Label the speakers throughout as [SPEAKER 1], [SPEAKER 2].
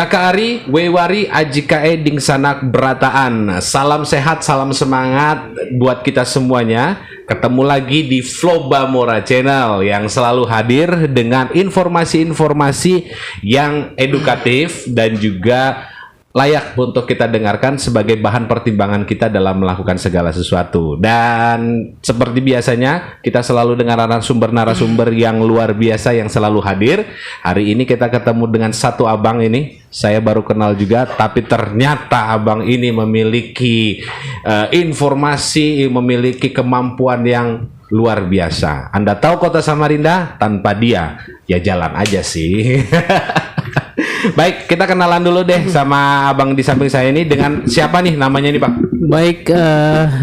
[SPEAKER 1] Kakak Ari, Wewari, Ajikae, Dingsanak, Berataan. Salam sehat, salam semangat buat kita semuanya. Ketemu lagi di Flobamora Channel yang selalu hadir dengan informasi-informasi yang edukatif dan juga layak untuk kita dengarkan sebagai bahan pertimbangan kita dalam melakukan segala sesuatu. Dan seperti biasanya kita selalu dengan narasumber-narasumber yang luar biasa yang selalu hadir. Hari ini kita ketemu dengan satu abang ini. Saya baru kenal juga, tapi ternyata abang ini memiliki informasi, memiliki kemampuan yang luar biasa. Anda tahu Kota Samarinda? Tanpa dia ya jalan aja sih. Baik, kita kenalan dulu deh sama abang di samping saya ini. Dengan siapa nih namanya nih Pak?
[SPEAKER 2] Baik,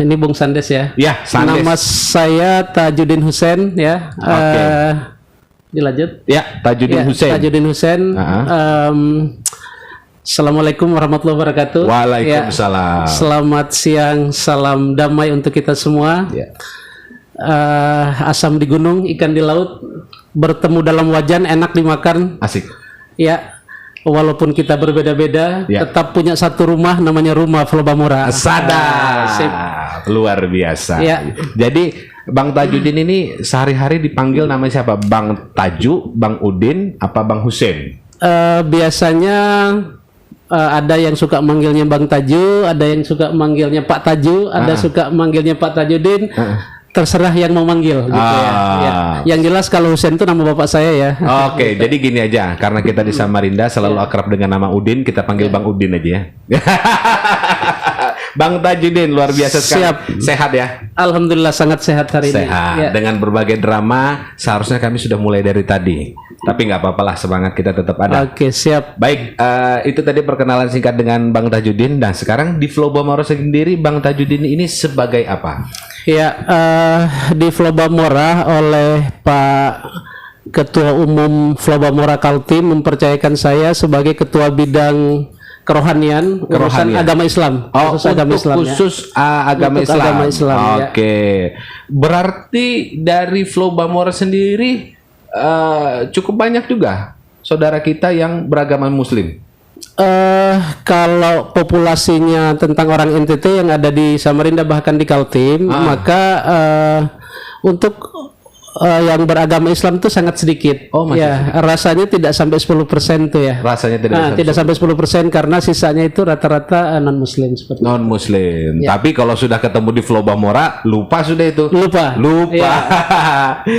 [SPEAKER 2] ini Bung Sandes ya.
[SPEAKER 1] Ya, Sandes.
[SPEAKER 2] Nama saya Tajuddin Hussein ya.
[SPEAKER 1] Oke.
[SPEAKER 2] Dilanjut.
[SPEAKER 1] Ya, Tajuddin Hussein.
[SPEAKER 2] Tajuddin Hussein. Assalamualaikum warahmatullahi wabarakatuh.
[SPEAKER 1] Waalaikumsalam.
[SPEAKER 2] Ya, selamat siang, salam damai untuk kita semua.
[SPEAKER 1] Ya.
[SPEAKER 2] Asam di gunung, ikan di laut, bertemu dalam wajan, enak dimakan.
[SPEAKER 1] Asik.
[SPEAKER 2] Ya. Walaupun kita berbeda-beda,
[SPEAKER 1] ya,
[SPEAKER 2] tetap punya satu rumah, namanya rumah Flobamora.
[SPEAKER 1] Sadar, luar biasa.
[SPEAKER 2] Ya.
[SPEAKER 1] Jadi Bang Tajuddin ini sehari-hari dipanggil nama siapa? Bang Taju, Bang Udin, apa Bang Hussein?
[SPEAKER 2] Biasanya ada yang suka manggilnya Bang Taju, ada yang suka manggilnya Pak Taju, ada suka manggilnya Pak Tajuddin. Terserah yang mau manggil gitu ya. Yang jelas kalau Hussein itu nama bapak saya ya.
[SPEAKER 1] Oke, jadi gini aja, karena kita di Samarinda selalu akrab dengan nama Udin, kita panggil Bang Udin aja ya. Bang Tajuddin luar biasa sekali.
[SPEAKER 2] Siap.
[SPEAKER 1] Sehat ya?
[SPEAKER 2] Alhamdulillah sangat sehat hari ini.
[SPEAKER 1] Sehat.
[SPEAKER 2] Ya.
[SPEAKER 1] Dengan berbagai drama, seharusnya kami sudah mulai dari tadi. Tapi nggak apa-apa lah, semangat kita tetap ada.
[SPEAKER 2] Oke, siap.
[SPEAKER 1] Baik, itu tadi perkenalan singkat dengan Bang Tajuddin. Nah, sekarang di Flobamora sendiri, Bang Tajuddin ini sebagai apa?
[SPEAKER 2] Ya, di Flobamora oleh Pak Ketua Umum Flobamora Kaltim mempercayakan saya sebagai Ketua Bidang Kerohanian, urusan agama Islam.
[SPEAKER 1] Khusus agama Islam. Khusus agama Islam.
[SPEAKER 2] Agama Islam.
[SPEAKER 1] Oke. Berarti dari Flobamora sendiri cukup banyak juga saudara kita yang beragama Muslim.
[SPEAKER 2] Kalau populasinya tentang orang NTT yang ada di Samarinda bahkan di Kaltim, maka untuk yang beragama Islam itu sangat sedikit.
[SPEAKER 1] Oh,
[SPEAKER 2] ya, rasanya tidak sampai 10% tuh ya.
[SPEAKER 1] Rasanya tidak
[SPEAKER 2] sampai 10% karena sisanya itu rata-rata non-muslim seperti
[SPEAKER 1] non muslim. Ya. Tapi kalau sudah ketemu di Flobamora lupa sudah itu.
[SPEAKER 2] Lupa. Ya.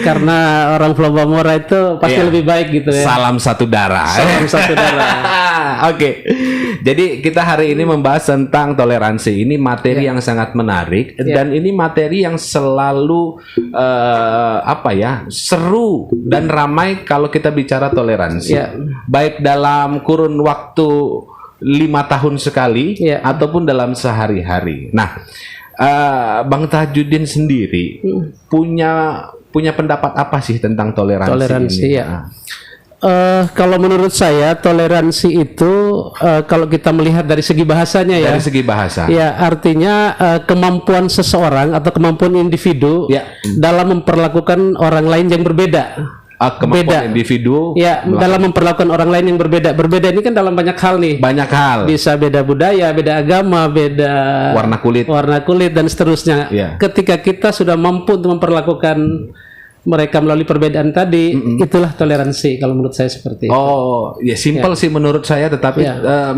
[SPEAKER 2] Karena orang Flobamora itu pasti lebih baik gitu ya.
[SPEAKER 1] Salam satu darah.
[SPEAKER 2] Salam satu darah.
[SPEAKER 1] Oke. Jadi kita hari ini membahas tentang toleransi. Ini materi yang sangat menarik dan ini materi yang selalu seru dan ramai kalau kita bicara toleransi. Baik dalam kurun waktu 5 tahun sekali ataupun dalam sehari-hari. Nah, Bang Tajuddin sendiri punya pendapat apa sih tentang toleransi ini?
[SPEAKER 2] Kalau menurut saya toleransi itu kalau kita melihat dari segi bahasanya ya.
[SPEAKER 1] Dari segi bahasa.
[SPEAKER 2] Ya, artinya kemampuan seseorang atau kemampuan individu dalam memperlakukan orang lain yang berbeda.
[SPEAKER 1] Kemampuan individu
[SPEAKER 2] dalam memperlakukan orang lain yang berbeda. Berbeda ini kan dalam banyak hal nih.
[SPEAKER 1] Banyak hal.
[SPEAKER 2] Bisa beda budaya, beda agama, beda warna kulit dan seterusnya. Ketika kita sudah mampu untuk memperlakukan mereka melalui perbedaan tadi, itulah toleransi kalau menurut saya seperti itu.
[SPEAKER 1] Oh, ya simpel sih menurut saya, tetapi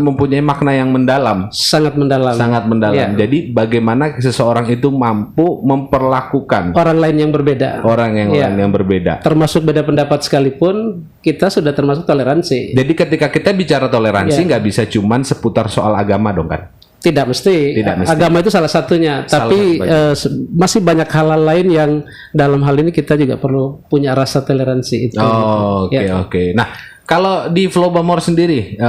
[SPEAKER 1] mempunyai makna yang mendalam.
[SPEAKER 2] Sangat mendalam.
[SPEAKER 1] Sangat mendalam. Jadi bagaimana seseorang itu mampu memperlakukan
[SPEAKER 2] orang lain yang berbeda.
[SPEAKER 1] Orang yang lain yang berbeda.
[SPEAKER 2] Termasuk beda pendapat sekalipun, kita sudah termasuk toleransi.
[SPEAKER 1] Jadi ketika kita bicara toleransi nggak bisa cuman seputar soal agama dong kan?
[SPEAKER 2] Tidak mesti. Agama itu salah satunya, tapi masih banyak hal lain yang dalam hal ini kita juga perlu punya rasa toleransi itu.
[SPEAKER 1] Oke. Nah, kalau di Flobamora sendiri,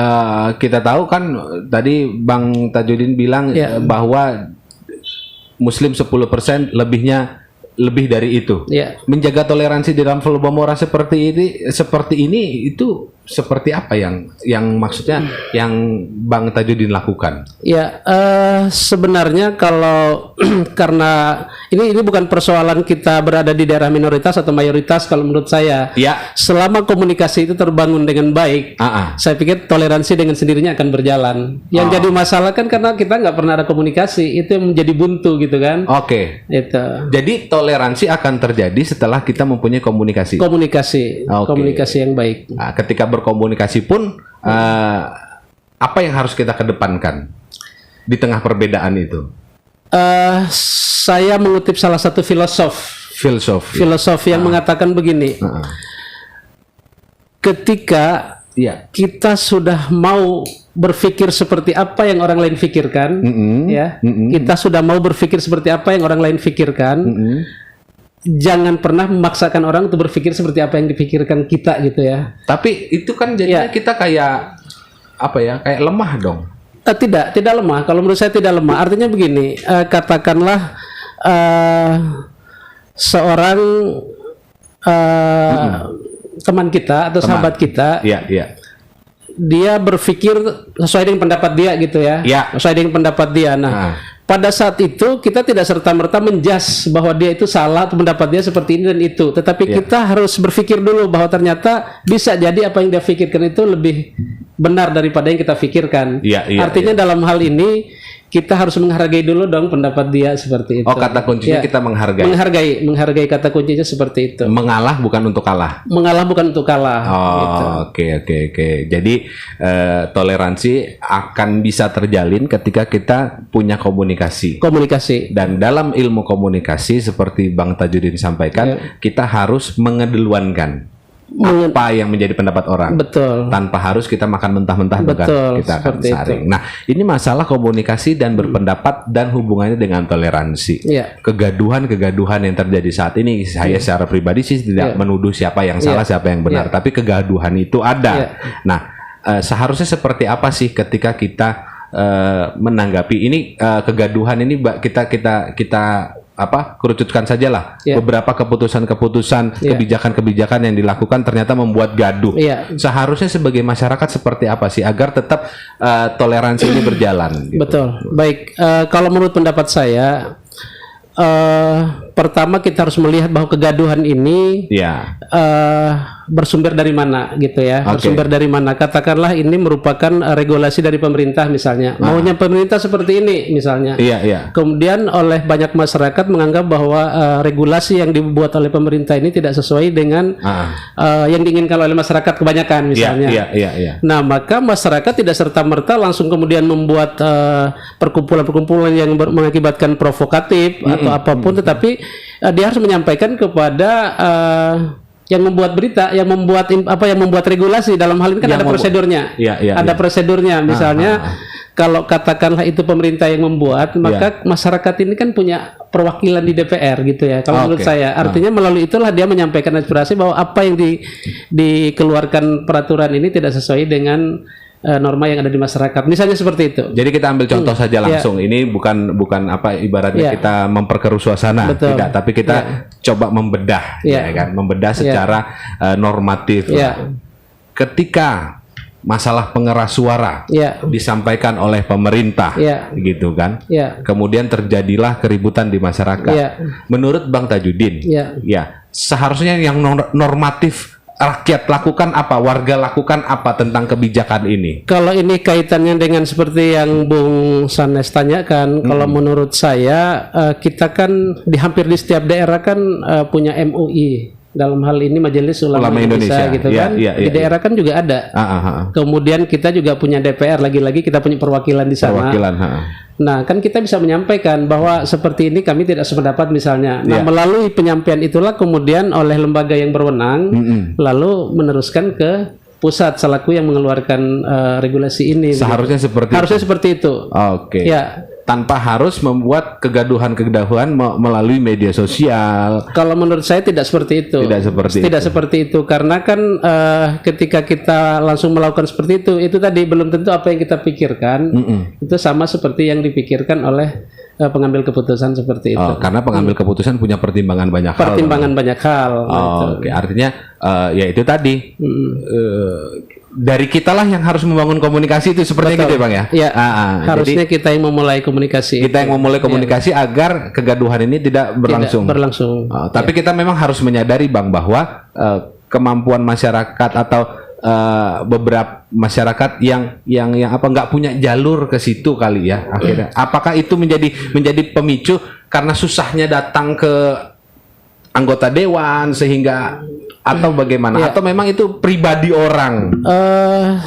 [SPEAKER 1] kita tahu kan tadi Bang Tajuddin bilang bahwa Muslim 10%, lebih dari itu. Menjaga toleransi di dalam Flobamora seperti ini itu seperti apa yang maksudnya yang Bang Tajudin lakukan?
[SPEAKER 2] Ya, sebenarnya kalau karena ini bukan persoalan kita berada di daerah minoritas atau mayoritas, kalau menurut saya.
[SPEAKER 1] Ya.
[SPEAKER 2] Selama komunikasi itu terbangun dengan baik, saya pikir toleransi dengan sendirinya akan berjalan. Yang jadi masalah kan karena kita nggak pernah ada komunikasi, itu yang menjadi buntu gitu kan.
[SPEAKER 1] Oke.
[SPEAKER 2] Itu.
[SPEAKER 1] Jadi toleransi akan terjadi setelah kita mempunyai komunikasi.
[SPEAKER 2] Komunikasi yang baik.
[SPEAKER 1] Nah, ketika berkomunikasi pun apa yang harus kita kedepankan di tengah perbedaan itu?
[SPEAKER 2] Saya mengutip salah satu filosof yang mengatakan begini. Ketika kita sudah mau berpikir seperti apa yang orang lain pikirkan, kita sudah mau berpikir seperti apa yang orang lain pikirkan. Jangan pernah memaksakan orang untuk berpikir seperti apa yang dipikirkan kita gitu ya.
[SPEAKER 1] Tapi itu kan jadinya kita kayak apa ya? Kayak lemah dong.
[SPEAKER 2] Tidak lemah. Kalau menurut saya tidak lemah. Artinya begini, katakanlah seorang teman kita atau sahabat kita, dia berpikir sesuai dengan pendapat dia gitu ya. Sesuai dengan pendapat dia. Nah. Pada saat itu kita tidak serta-merta menjudge bahwa dia itu salah atau pendapat dia seperti ini dan itu. Tetapi kita harus berpikir dulu bahwa ternyata bisa jadi apa yang dia pikirkan itu lebih benar daripada yang kita pikirkan. Artinya dalam hal ini kita harus menghargai dulu dong pendapat dia seperti itu.
[SPEAKER 1] Oh, kata kuncinya kita menghargai.
[SPEAKER 2] Menghargai kata kuncinya seperti itu.
[SPEAKER 1] Mengalah bukan untuk kalah.
[SPEAKER 2] Mengalah bukan untuk kalah.
[SPEAKER 1] Oke. Jadi toleransi akan bisa terjalin ketika kita punya komunikasi. Dan dalam ilmu komunikasi seperti Bang Tajudin sampaikan, kita harus mengedeluankan apa yang menjadi pendapat orang.
[SPEAKER 2] Betul.
[SPEAKER 1] Tanpa harus kita makan mentah-mentah, kita akan saring. Nah, ini masalah komunikasi dan berpendapat dan hubungannya dengan toleransi. Kegaduhan yang terjadi saat ini, saya secara pribadi sih tidak menuduh siapa yang salah, siapa yang benar, tapi kegaduhan itu ada. Nah, seharusnya seperti apa sih ketika kita menanggapi ini kegaduhan ini kita kerucutkan sajalah beberapa keputusan-keputusan, kebijakan-kebijakan yang dilakukan ternyata membuat gaduh. Seharusnya sebagai masyarakat seperti apa sih agar tetap toleransi ini berjalan? Gitu.
[SPEAKER 2] Betul. Baik, kalau menurut pendapat saya, pertama kita harus melihat bahwa kegaduhan ini bersumber dari mana gitu ya. Bersumber dari mana? Katakanlah ini merupakan regulasi dari pemerintah misalnya. Maunya pemerintah seperti ini misalnya. Kemudian oleh banyak masyarakat menganggap bahwa regulasi yang dibuat oleh pemerintah ini tidak sesuai dengan yang diinginkan oleh masyarakat kebanyakan misalnya. Nah, maka masyarakat tidak serta-merta langsung kemudian membuat perkumpulan-perkumpulan yang mengakibatkan provokatif atau apapun, tetapi dia harus menyampaikan kepada yang membuat berita, yang membuat regulasi. Dalam hal ini kan ada prosedurnya. Ada prosedurnya. Misalnya kalau katakanlah itu pemerintah yang membuat, maka masyarakat ini kan punya perwakilan di DPR gitu ya. Kalau menurut saya, artinya melalui itulah dia menyampaikan aspirasi bahwa apa yang dikeluarkan peraturan ini tidak sesuai dengan norma yang ada di masyarakat. Misalnya seperti itu.
[SPEAKER 1] Jadi kita ambil contoh saja langsung. Ini bukan apa ibaratnya kita memperkeruh suasana, tidak, tapi kita coba membedah, ya kan? Membedah secara normatif. Ketika masalah pengeras suara disampaikan oleh pemerintah, gitu kan? Kemudian terjadilah keributan di masyarakat. Menurut Bang Tajudin, seharusnya yang normatif rakyat lakukan apa, warga lakukan apa tentang kebijakan ini? Kalau
[SPEAKER 2] ini kaitannya dengan seperti yang Bung Sanes tanyakan, kalau menurut saya kita kan hampir di setiap daerah kan punya MUI. Dalam hal ini Majelis Ulama Indonesia gitu kan. Di daerah kan juga ada. Kemudian kita juga punya DPR, lagi-lagi kita punya perwakilan di sana. Nah, kan kita bisa menyampaikan bahwa seperti ini kami tidak sependapat misalnya. Nah, melalui penyampaian itulah kemudian oleh lembaga yang berwenang lalu meneruskan ke pusat selaku yang mengeluarkan regulasi ini.
[SPEAKER 1] Seharusnya
[SPEAKER 2] seperti itu.
[SPEAKER 1] Oke. Tanpa harus membuat kegaduhan melalui media sosial.
[SPEAKER 2] Kalau menurut saya tidak seperti itu. Tidak seperti itu karena kan ketika kita langsung melakukan seperti itu tadi belum tentu apa yang kita pikirkan itu sama seperti yang dipikirkan oleh pengambil keputusan seperti itu.
[SPEAKER 1] Oh, karena pengambil keputusan punya pertimbangan banyak hal.
[SPEAKER 2] Pertimbangan banyak hal.
[SPEAKER 1] Oke, artinya ya itu tadi dari kita lah yang harus membangun komunikasi itu seperti gitu ya Bang ya.
[SPEAKER 2] Ya, harusnya
[SPEAKER 1] jadi,
[SPEAKER 2] kita yang memulai komunikasi.
[SPEAKER 1] Kita yang memulai komunikasi agar kegaduhan ini tidak berlangsung. Tapi kita memang harus menyadari Bang bahwa kemampuan masyarakat atau beberapa masyarakat yang apa nggak punya jalur ke situ kali ya akhirnya. Apakah itu menjadi pemicu karena susahnya datang ke anggota dewan sehingga atau bagaimana? Atau memang itu pribadi orang?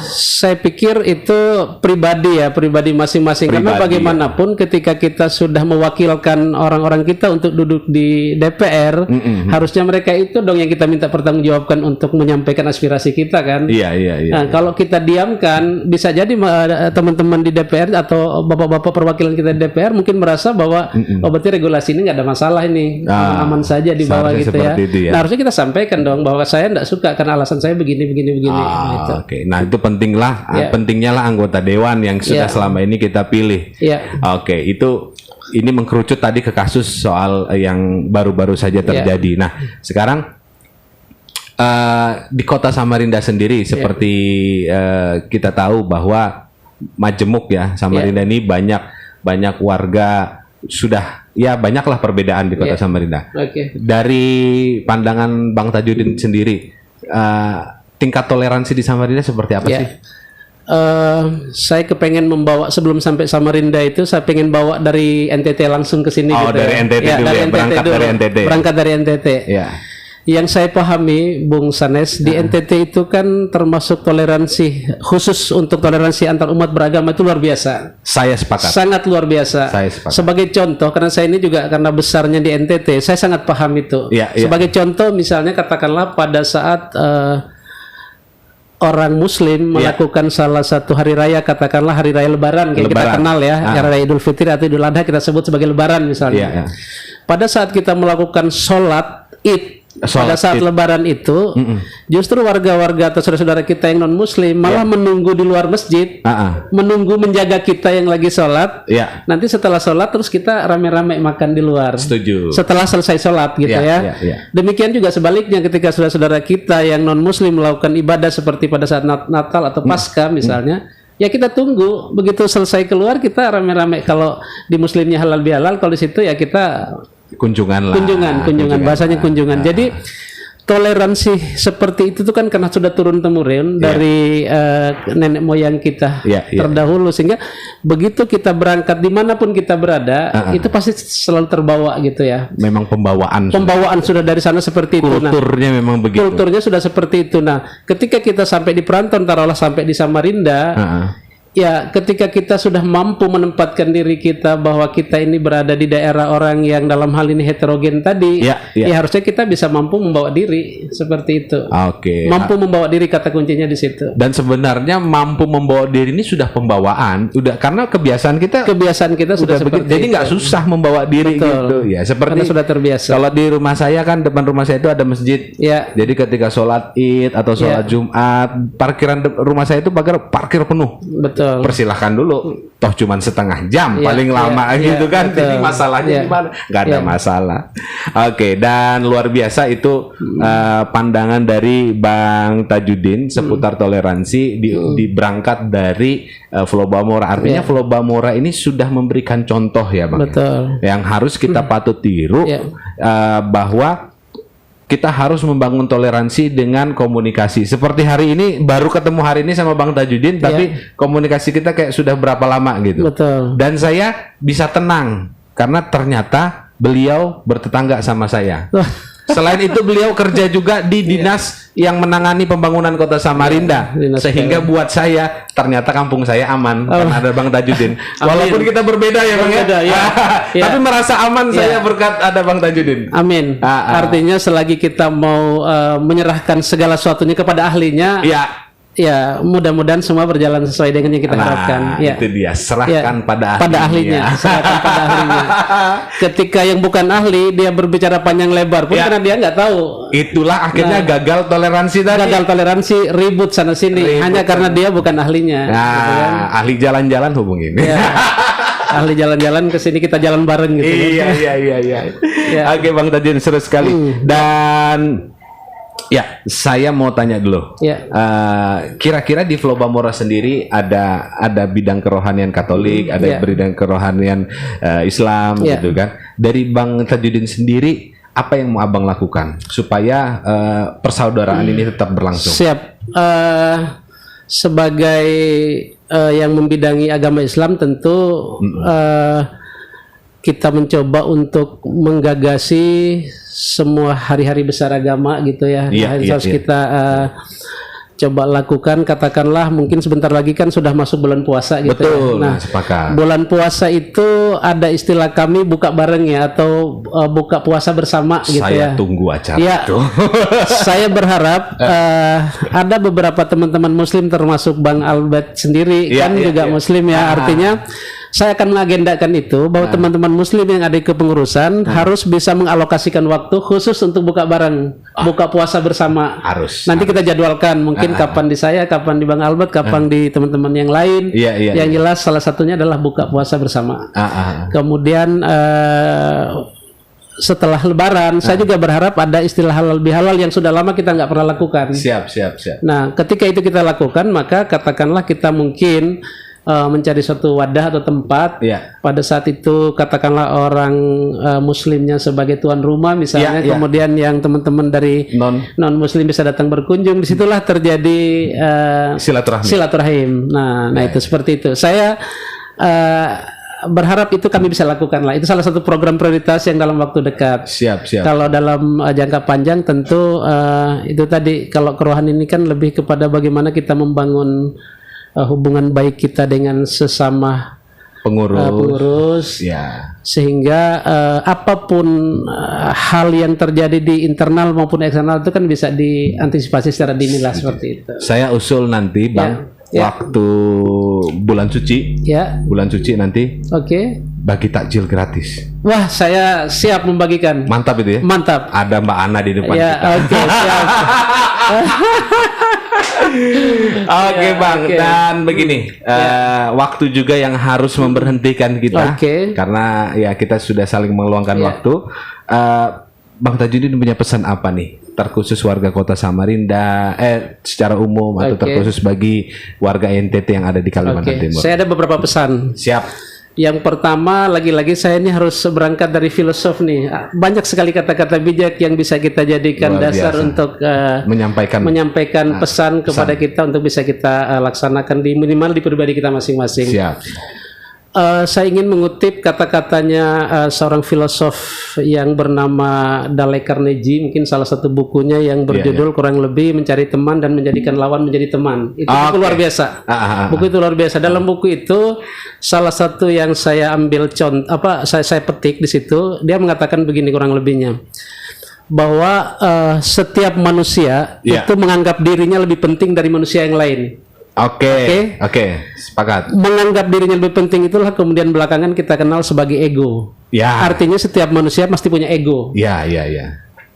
[SPEAKER 2] Saya pikir itu pribadi masing-masing. Karena bagaimanapun ketika kita sudah mewakilkan orang-orang kita untuk duduk di DPR, harusnya mereka itu dong yang kita minta pertanggungjawabkan untuk menyampaikan aspirasi kita kan.
[SPEAKER 1] Iya.
[SPEAKER 2] Nah, kalau kita diamkan, bisa jadi teman-teman di DPR atau bapak-bapak perwakilan kita di DPR mungkin merasa bahwa berarti regulasi ini nggak ada masalah ini, aman saja di bawah gitu ya. Nah, harusnya kita sampaikan dong bahwa saya tidak suka karena alasan saya begini. Gitu.
[SPEAKER 1] Oke. Nah itu pentingnya lah anggota dewan yang sudah selama ini kita pilih. Oke, ini mengkerucut tadi ke kasus soal yang baru-baru saja terjadi. Nah sekarang di kota Samarinda sendiri seperti kita tahu bahwa majemuk ya Samarinda ini banyak warga sudah banyaklah perbedaan di kota Samarinda. Dari pandangan Bang Tajudin sendiri, tingkat toleransi di Samarinda seperti apa sih?
[SPEAKER 2] Saya kepengen membawa sebelum sampai Samarinda itu saya pengen bawa dari NTT langsung ke sini.
[SPEAKER 1] Dari NTT dulu ya,
[SPEAKER 2] berangkat dari NTT. Yang saya pahami, Bung Sanes, di NTT itu kan termasuk toleransi khusus untuk toleransi antar umat beragama itu luar biasa.
[SPEAKER 1] Saya sepakat.
[SPEAKER 2] Sangat luar biasa.
[SPEAKER 1] Saya sepakat.
[SPEAKER 2] Sebagai contoh, karena saya ini juga karena besarnya di NTT, saya sangat paham itu. Sebagai contoh, misalnya katakanlah pada saat orang Muslim melakukan salah satu hari raya, katakanlah hari raya Lebaran, kayak kita kenal ya, hari raya Idul Fitri atau Idul Adha kita sebut sebagai Lebaran misalnya. Pada saat kita melakukan sholat Id, pada saat Lebaran itu, justru warga-warga atau saudara-saudara kita yang non-Muslim malah menunggu di luar masjid, menunggu menjaga kita yang lagi sholat. Nanti setelah sholat terus kita rame-rame makan di luar.
[SPEAKER 1] Setuju.
[SPEAKER 2] Setelah selesai sholat gitu ya. Demikian juga sebaliknya ketika saudara-saudara kita yang non-Muslim melakukan ibadah seperti pada saat Natal atau Paskah misalnya. Ya kita tunggu begitu selesai keluar kita rame-rame. Kalau di Muslimnya halal bihalal, kalau di situ ya kita
[SPEAKER 1] kunjungan
[SPEAKER 2] bahasanya kunjungan. Jadi toleransi seperti itu tuh kan karena sudah turun temurun dari nenek moyang kita terdahulu, sehingga begitu kita berangkat dimanapun kita berada itu pasti selalu terbawa gitu ya.
[SPEAKER 1] Memang pembawaan
[SPEAKER 2] sudah dari sana seperti itu.
[SPEAKER 1] Kulturnya memang begitu.
[SPEAKER 2] Kulturnya sudah seperti itu. Nah, ketika kita sampai di perantauan, taruhlah sampai di Samarinda. Ya, ketika kita sudah mampu menempatkan diri kita bahwa kita ini berada di daerah orang yang dalam hal ini heterogen tadi, ya harusnya kita bisa mampu membawa diri seperti itu. Mampu membawa diri, kata kuncinya di situ.
[SPEAKER 1] Dan sebenarnya mampu membawa diri ini sudah pembawaan, karena kebiasaan kita sudah seperti jadi nggak susah membawa diri. Betul. Gitu ya. Seperti
[SPEAKER 2] karena sudah terbiasa.
[SPEAKER 1] Kalau di rumah saya kan depan rumah saya itu ada masjid. Jadi ketika sholat Id atau sholat Jumat, parkiran rumah saya itu parkir penuh.
[SPEAKER 2] Betul.
[SPEAKER 1] Persilahkan dulu, toh cuman setengah jam paling lama gitu kan. Jadi masalahnya gimana? Nggak ada masalah. Dan luar biasa itu pandangan dari Bang Tajudin seputar toleransi di berangkat dari Flow Bamora. Artinya Flow Bamora ini sudah memberikan contoh ya Bang.
[SPEAKER 2] Betul.
[SPEAKER 1] Yang harus kita patut tiru bahwa kita harus membangun toleransi dengan komunikasi. Seperti hari ini, baru ketemu hari ini sama Bang Tajudin, tapi komunikasi kita kayak sudah berapa lama gitu.
[SPEAKER 2] Betul.
[SPEAKER 1] Dan saya bisa tenang, karena ternyata beliau bertetangga sama saya. Selain itu beliau kerja juga di dinas yang menangani pembangunan kota Samarinda, sehingga buat saya ternyata kampung saya aman karena ada Bang Tajudin. Walaupun kita berbeda ya Bang tapi merasa aman saya berkat ada Bang Tajudin.
[SPEAKER 2] Amin. Artinya selagi kita mau menyerahkan segala sesuatunya kepada ahlinya, ya mudah-mudahan semua berjalan sesuai dengan yang kita harapkan.
[SPEAKER 1] Itu dia, serahkan pada
[SPEAKER 2] ahlinya. Serahkan pada ahlinya. Ketika yang bukan ahli dia berbicara panjang lebar pun karena dia nggak tahu.
[SPEAKER 1] Itulah akhirnya gagal toleransi tadi.
[SPEAKER 2] Gagal toleransi, ribut sana sini hanya karena dia bukan ahlinya.
[SPEAKER 1] Ahli jalan-jalan hubungin.
[SPEAKER 2] ahli jalan-jalan, ke sini kita jalan bareng gitu.
[SPEAKER 1] Iya.
[SPEAKER 2] Ya.
[SPEAKER 1] Oke Bang Tajudin, seru sekali. Dan ya, saya mau tanya dulu.
[SPEAKER 2] Ya.
[SPEAKER 1] Kira-kira di Flow Bamora sendiri ada bidang kerohanian Katolik, ada bidang kerohanian Islam gitu kan. Dari Bang Tajudin sendiri, apa yang mau Abang lakukan supaya persaudaraan ini tetap berlangsung?
[SPEAKER 2] Siap. Sebagai yang membidangi agama Islam, tentu kita mencoba untuk menggagasi semua hari-hari besar agama gitu ya. Harus kita coba lakukan. Katakanlah mungkin sebentar lagi kan sudah masuk bulan puasa gitu.
[SPEAKER 1] Betul,
[SPEAKER 2] ya. Nah,
[SPEAKER 1] sepakat.
[SPEAKER 2] Bulan puasa itu ada istilah kami buka bareng ya, atau buka puasa bersama gitu ya.
[SPEAKER 1] Saya tunggu acara
[SPEAKER 2] ya,
[SPEAKER 1] itu.
[SPEAKER 2] Saya berharap ada beberapa teman-teman Muslim termasuk Bang Albert sendiri juga Muslim ya. Artinya saya akan mengagendakan itu bahwa teman-teman Muslim yang ada di kepengurusan harus bisa mengalokasikan waktu khusus untuk buka bareng, buka puasa bersama. Nanti kita jadwalkan, mungkin kapan di saya, kapan di Bang Albert, kapan di teman-teman yang lain. Yang jelas salah satunya adalah buka puasa bersama. Kemudian setelah Lebaran, saya juga berharap ada istilah halal bihalal yang sudah lama kita nggak pernah lakukan.
[SPEAKER 1] Siap.
[SPEAKER 2] Nah, ketika itu kita lakukan, maka katakanlah kita mungkin mencari suatu wadah atau tempat. Pada saat itu katakanlah orang Muslimnya sebagai tuan rumah misalnya, kemudian yang teman-teman dari non Muslim bisa datang berkunjung. Disitulah terjadi silaturahim. Nah itu seperti itu. Saya berharap itu kami bisa lakukan lah. Itu salah satu program prioritas yang dalam waktu dekat.
[SPEAKER 1] Siap.
[SPEAKER 2] Kalau dalam jangka panjang tentu itu tadi, kalau kerohanian ini kan lebih kepada bagaimana kita membangun hubungan baik kita dengan sesama pengurus, sehingga apapun hal yang terjadi di internal maupun eksternal itu kan bisa diantisipasi secara dini lah, seperti itu.
[SPEAKER 1] Saya usul nanti Bang, waktu bulan suci, bulan suci nanti, bagi takjil gratis.
[SPEAKER 2] Wah, saya siap membagikan.
[SPEAKER 1] Mantap itu ya.
[SPEAKER 2] Mantap.
[SPEAKER 1] Ada Mbak Ana di depan kita.
[SPEAKER 2] Siap.
[SPEAKER 1] Oke Bang, dan begini, waktu juga yang harus memberhentikan kita, karena ya kita sudah saling meluangkan waktu. Bang Tajudin punya pesan apa nih, terkhusus warga Kota Samarinda, secara umum atau terkhusus bagi warga NTT yang ada di Kalimantan Timur?
[SPEAKER 2] Saya ada beberapa pesan.
[SPEAKER 1] Siap.
[SPEAKER 2] Yang pertama, lagi-lagi saya ini harus berangkat dari filosof nih. Banyak sekali kata-kata bijak yang bisa kita jadikan dasar untuk menyampaikan pesan kepada kita untuk bisa kita laksanakan di minimal di pribadi kita masing-masing.
[SPEAKER 1] Siap.
[SPEAKER 2] Saya ingin mengutip kata-katanya seorang filosof yang bernama Dale Carnegie, mungkin salah satu bukunya yang berjudul kurang lebih Mencari Teman dan Menjadikan Lawan Menjadi Teman. Itu buku luar biasa. Buku itu luar biasa. Dalam buku itu salah satu yang saya ambil contoh, saya petik di situ, dia mengatakan begini kurang lebihnya, bahwa setiap manusia itu menganggap dirinya lebih penting dari manusia yang lain.
[SPEAKER 1] Oke, sepakat.
[SPEAKER 2] Menganggap dirinya lebih penting itulah kemudian belakangan kita kenal sebagai ego. Artinya setiap manusia pasti punya ego.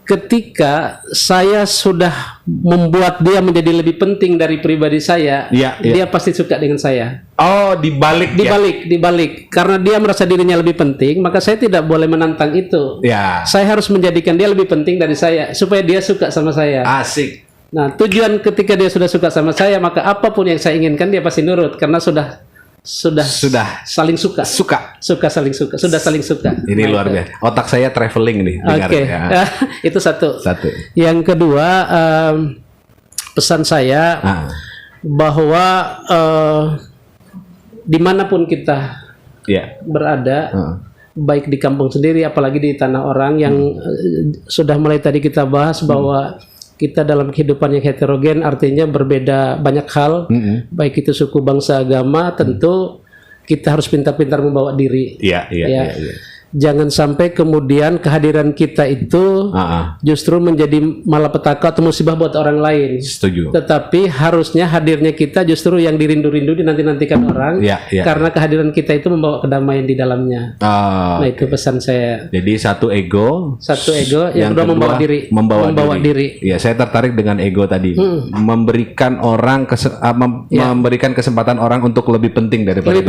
[SPEAKER 2] Ketika saya sudah membuat dia menjadi lebih penting dari pribadi saya, dia pasti suka dengan saya.
[SPEAKER 1] Oh, dibalik.
[SPEAKER 2] Karena dia merasa dirinya lebih penting, maka saya tidak boleh menantang itu. Saya harus menjadikan dia lebih penting dari saya supaya dia suka sama saya.
[SPEAKER 1] Asik.
[SPEAKER 2] Nah, tujuan ketika dia sudah suka sama saya, maka apapun yang saya inginkan dia pasti nurut, karena sudah saling suka. Saling suka.
[SPEAKER 1] Ini luar biasa. Otak saya traveling nih.
[SPEAKER 2] Itu satu. Yang kedua, pesan saya bahwa dimanapun kita berada, baik di kampung sendiri, apalagi di tanah orang yang sudah mulai tadi kita bahas bahwa kita dalam kehidupan yang heterogen, artinya berbeda banyak hal, baik itu suku, bangsa, agama, tentu kita harus pintar-pintar membawa diri. jangan sampai kemudian kehadiran kita itu justru menjadi malapetaka atau musibah buat orang lain.
[SPEAKER 1] Setuju.
[SPEAKER 2] Tetapi harusnya hadirnya kita justru yang dirindu-rindu dinanti-nantikan orang, karena kehadiran kita itu membawa kedamaian di dalamnya. Nah itu pesan saya.
[SPEAKER 1] Jadi satu ego,
[SPEAKER 2] yang kedua membawa diri.
[SPEAKER 1] Ya, saya tertarik dengan ego tadi, memberikan orang memberikan kesempatan orang untuk lebih penting daripada
[SPEAKER 2] lebih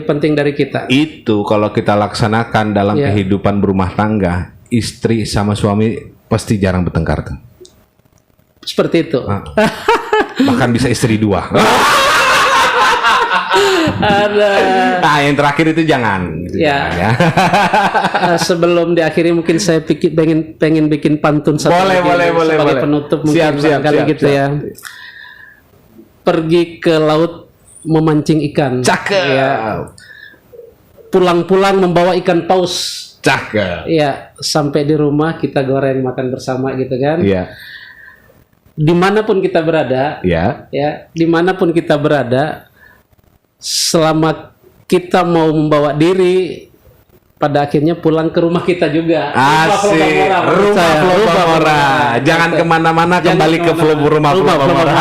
[SPEAKER 2] penting dari kita.
[SPEAKER 1] Itu kalau kita laksanakan dalam kehidupan berumah tangga, istri sama suami pasti jarang bertengkar tuh.
[SPEAKER 2] Seperti itu.
[SPEAKER 1] Bahkan bisa istri dua. Nah, yang terakhir itu jangan.
[SPEAKER 2] Ya. Sebelum diakhiri mungkin saya pengen bikin pantun satu
[SPEAKER 1] boleh.
[SPEAKER 2] sebagai penutup mungkin siap, gitu ya. Pergi ke laut memancing ikan.
[SPEAKER 1] Cakep.
[SPEAKER 2] Ya. Pulang-pulang membawa ikan paus.
[SPEAKER 1] Cakep.
[SPEAKER 2] Ya, sampai di rumah kita goreng makan bersama gitu kan.
[SPEAKER 1] Iya.
[SPEAKER 2] Dimanapun kita berada, dimanapun kita berada, selama kita mau membawa diri, pada akhirnya pulang ke rumah kita juga.
[SPEAKER 1] Asik. Rumah Floba Mora. Jangan kemana-mana, kembali ke rumah Floba Mora.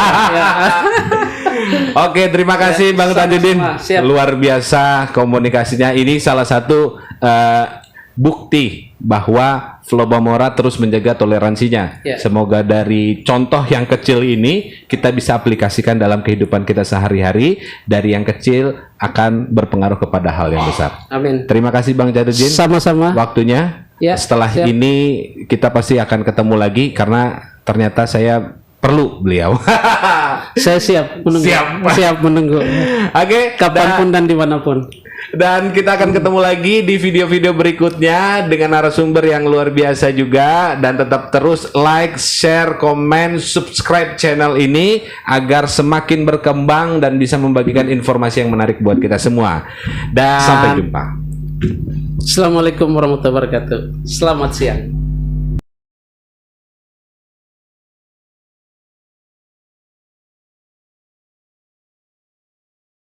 [SPEAKER 1] Oke, terima kasih Bang Tajudin. Luar biasa komunikasinya. Ini salah satu bukti bahwa Floba Mora terus menjaga toleransinya. Semoga dari contoh yang kecil ini kita bisa aplikasikan dalam kehidupan kita sehari-hari. Dari yang kecil akan berpengaruh kepada hal yang besar.
[SPEAKER 2] Amin.
[SPEAKER 1] Terima kasih Bang Jadudin.
[SPEAKER 2] Sama-sama.
[SPEAKER 1] Waktunya. Setelah ini kita pasti akan ketemu lagi karena ternyata saya perlu beliau.
[SPEAKER 2] Saya siap menunggu. Siap menunggu.
[SPEAKER 1] Oke,
[SPEAKER 2] kapanpun dan dimanapun.
[SPEAKER 1] Dan kita akan ketemu lagi di video-video berikutnya dengan narasumber yang luar biasa juga. Dan tetap terus like, share, komen, subscribe channel ini agar semakin berkembang dan bisa membagikan informasi yang menarik buat kita semua. Dan sampai jumpa.
[SPEAKER 2] Assalamualaikum warahmatullahi wabarakatuh. Selamat siang.